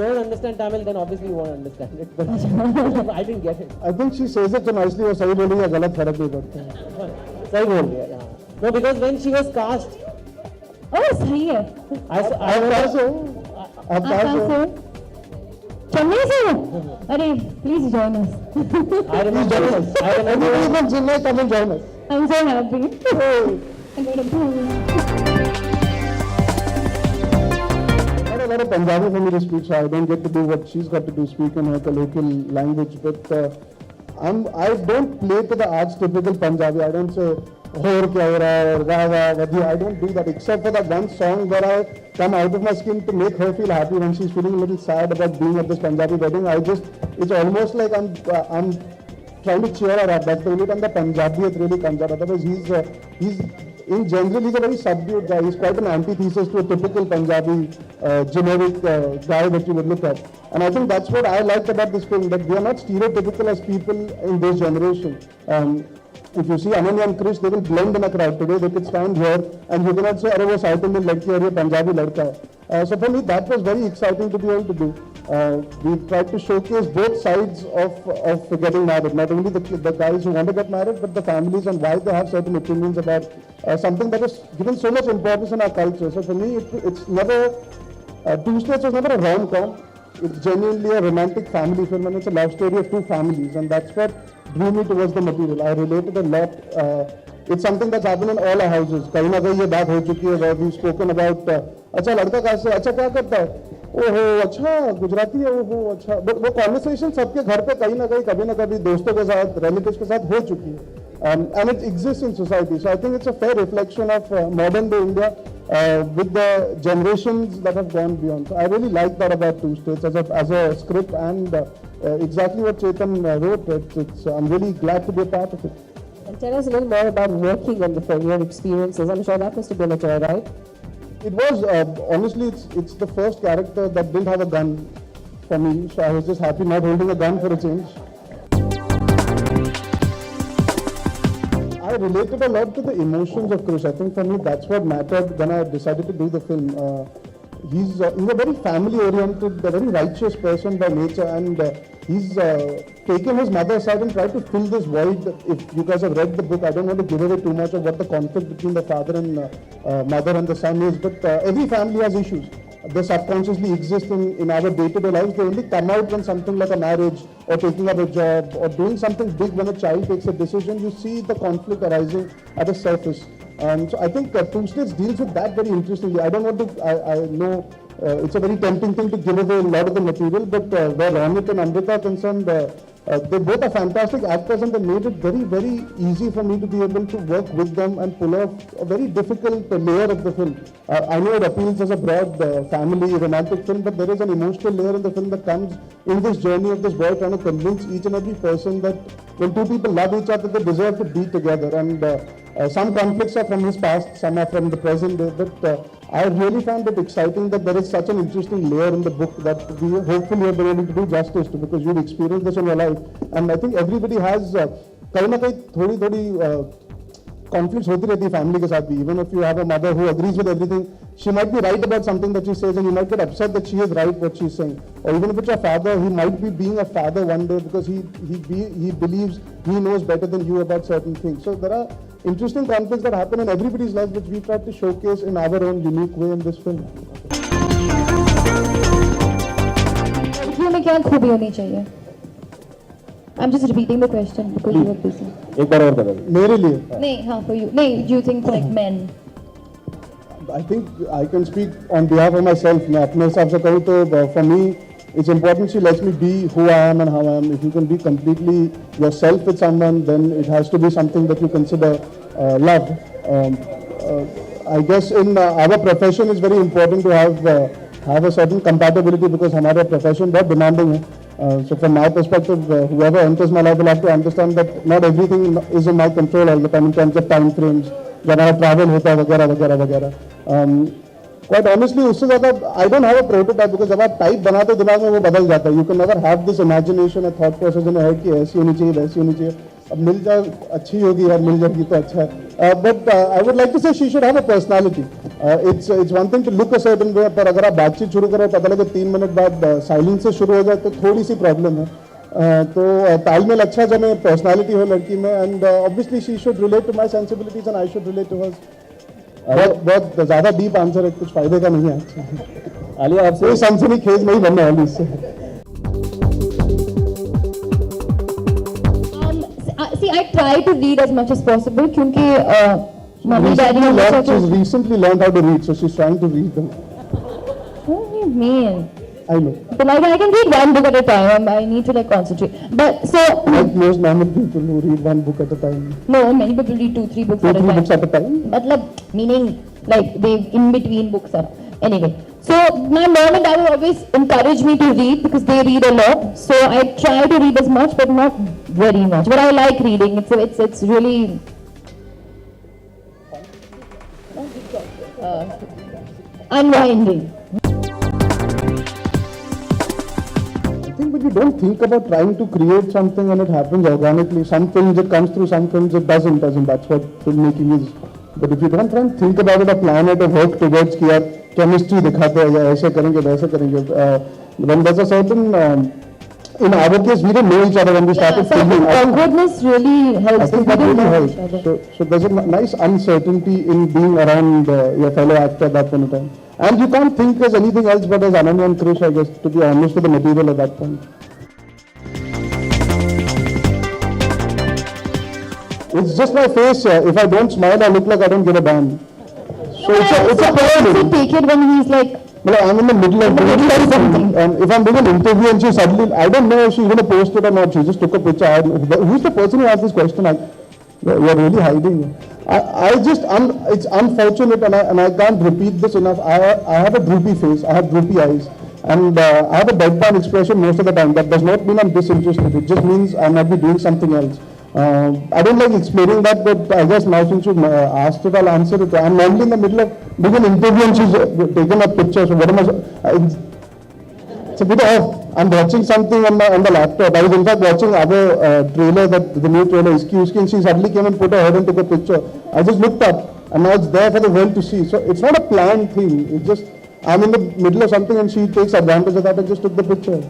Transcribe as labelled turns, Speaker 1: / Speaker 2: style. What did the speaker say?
Speaker 1: don't understand Tamil, then obviously you won't understand it. But I didn't get it.
Speaker 2: I think she says it so nicely. वो सही बोली या गलत फर्क नहीं पड़ता.
Speaker 1: सही बोल दिया. Yeah. No, because when she was cast.
Speaker 3: Oh, सही है.
Speaker 2: I pass हो. I pass हो.
Speaker 3: चेन्नई से हो? अरे, please join us.
Speaker 1: I remember.
Speaker 2: Anybody from Chennai, come and join us.
Speaker 3: I'm so happy. I'm going to boom.
Speaker 2: Not a lot of Punjabi for me to speak, so I don't get to do what she's got to do, speak in her colloquial language. But I don't play to the archetypical Punjabi. I don't say "Hor kya ho raha hai" or "Wah wah vadhi." I don't do that, except for that one song where I come out of my skin to make her feel happy when she's feeling a little sad about being at this Punjabi wedding. It's almost like I'm trying to cheer her up. That's the only time the Punjabiyat really comes out. Otherwise, he's in general, he's a very subdued guy. He's quite an antithesis to a typical Punjabi generic guy that you would look at. And I think that's what I liked about this film, that we are not stereotypical as people in this generation. If you see Ananya and Krish, they will blend in a crowd. Today they could stand here and you cannot say, "Arey wo South Indian ladki hai, ye Punjabi ladka hai." So for me, that was very exciting to be able to do. We tried to showcase both sides of getting married, not only the guys who want to get married, but the families and why they have certain opinions about something that is given so much importance in our culture. So for me, it's never, Two States was never a rom-com. It's genuinely a romantic family film, and it's a love story of two families, and that's what drew me towards the material. I related a lot. It's something that's happened in all our houses. कहीं ना कहीं ये बात हो चुकी है, where we've spoken about अच्छा लड़का कहाँ से, अच्छा क्या करता है, ओहो अच्छा गुजराती है, ओहो अच्छा. वो conversation सबके घर पे कहीं ना कभी दोस्तों के साथ, relatives के साथ हो चुकी है. And it exists in society. So I think it's a fair reflection of modern day India with the generations that have gone beyond. So I really like that about Two States as a script, and exactly what Chetan wrote. I'm really glad to be a part of it.
Speaker 4: And tell us a little more about working on the film, your experiences. I'm sure that must have been a joy, right?
Speaker 2: It was, honestly, it's the first character that didn't have a gun for me. So I was just happy not holding a gun for a change. I related a lot to the emotions of Krish. I think for me that's what mattered when I decided to do the film. He's a very family-oriented, a very righteous person by nature, and he's taken his mother aside and tried to fill this void. If you guys have read the book, I don't want to give away too much of what the conflict between the father and mother and the son is, but every family has issues. They subconsciously exist in our day-to-day lives. They only come out when something like a marriage or taking up a job or doing something big. When a child takes a decision, you see the conflict arising at the surface. So I think Two States deals with that very interestingly. I don't want to, I know it's a very tempting thing to give away a lot of the material, but where Ronit and Amrita are concerned, they both are fantastic actors, and they made it very, very easy for me to be able to work with them and pull off a very difficult layer of the film. I know it appeals as a broad family romantic film, but there is an emotional layer in the film that comes in this journey of this boy trying to convince each and every person that when two people love each other, they deserve to be together. And some conflicts are from his past, some are from the present day, but I really found it exciting that there is such an interesting layer in the book that we hopefully have been able to do justice to, because you've experienced this in your life. And I think everybody has कहीं ना कहीं थोड़ी conflicts होती रहती है family के साथ भी. Even if you have a mother who agrees with everything, she might be right about something that she says, and you might get upset that she is right what she's saying. Or even if it's your father, he might be being a father one day because he believes he knows better than you about certain things. So there are interesting conflicts that happen in everybody's life, which we tried to showcase in our own unique way in this film.
Speaker 3: लड़कियों में क्या खूबी होनी चाहिए? I'm just repeating the question because you were busy.
Speaker 1: एक बार और बता दो.
Speaker 2: मेरे लिए.
Speaker 3: नहीं, हाँ, for you. नहीं, do you think like men?
Speaker 2: I think I can speak on behalf of myself. मैं अपने हिसाब से कहूँ तो for me, it's important she lets me be who I am and how I am. If you can be completely yourself with someone, then it has to be something that you consider love. I guess in our profession, it's very important to have a certain compatibility because हमारा profession बहुत demanding है. So from my perspective, whoever enters my life will have to understand that not everything is in my control all the time in terms of time frames. जब हमारा travel होता है वगैरह. Quite honestly, उससे ज़्यादा I don't have a prototype because जब आप type बनाते हो दिमाग में वो बदल जाता है. You can never have this imagination, a thought process in your head कि ऐसी होनी चाहिए, वैसी होनी चाहिए. अब मिल जाए अच्छी होगी यार, मिल जाएगी तो अच्छा है. But I would like to say she should have a personality. It's one thing to look a certain way, पर अगर आप बातचीत शुरू करो पता लगे 3 मिनट बाद साइलेंस से शुरू हो जाए तो थोड़ी सी प्रॉब्लम है. तो तालमेल अच्छा जमे, पर्सनालिटी हो लड़की में, and obviously she should relate to my sensibilities and I should relate to hers. बहुत ज्यादा डीप आंसर है, कुछ फायदे का नहीं है.
Speaker 1: आलिया आपसे
Speaker 2: कोई सनसनी खेज नहीं बनने वाली इससे.
Speaker 3: See, I try to read as much as possible क्योंकि mummy daddy
Speaker 2: She's recently learned how to read, so she's trying to read them.
Speaker 3: What do you mean?
Speaker 2: I know.
Speaker 3: But like I can read one book at a time. I need to like concentrate. But so
Speaker 2: Like most normal people who read one book at a time.
Speaker 3: no, many people read 2-3 books at a
Speaker 2: 2-3
Speaker 3: time.
Speaker 2: books at a time.
Speaker 3: Matlab, meaning like they in between books are. Anyway, so my mom and dad will always encourage me to read because they read a lot. So I try to read as much, but not very much. But I like reading. It's really unwinding.
Speaker 2: I think when you don't think about trying to create something and it happens organically, some films it comes through, some films it doesn't. That's what filmmaking is. But if you don't try and think about it or plan it or work towards कि यार chemistry दिखाते हैं या ऐसे करेंगे वैसे करेंगे, when there's a certain in our case we didn't know each other when we started
Speaker 3: So
Speaker 2: filming.
Speaker 3: awkwardness really
Speaker 2: I
Speaker 3: helps.
Speaker 2: think
Speaker 3: We
Speaker 2: that
Speaker 3: didn't
Speaker 2: really
Speaker 3: know each
Speaker 2: helps.
Speaker 3: other.
Speaker 2: So there's a nice uncertainty in being around your fellow actor at that point of time. And you can't think as anything else but as Ananya and Krish, I guess, to be honest with the material at that point. It's just my face. If I don't smile, I look like I don't give a damn. So it's a
Speaker 3: How does he
Speaker 2: problem.
Speaker 3: take it when he's like,
Speaker 2: Well, I'm in the middle of doing
Speaker 3: middle of something.
Speaker 2: and if I'm doing an interview and she suddenly, I don't know if she's going to post it or not. She just took a picture. Who's the person who asked this question? You're really hiding. It's unfortunate and I can't repeat this enough. I have a droopy face. I have droopy eyes. And I have a deadpan expression most of the time. That does not mean I'm disinterested. It just means I might be doing something else. I don't like explaining that, but I guess now since you've asked it, I'll answer it. I'm normally in the middle of doing an interview and she's taken a picture. So what am it's a bit off. I'm watching something on the laptop. I was in fact watching other trailer, the new trailer, Iski, and she suddenly came and put her head and took a picture. I just looked up and now it's there for the world to see. So it's not a planned thing. It's just, I'm in the middle of something and she takes advantage of that and just took the picture.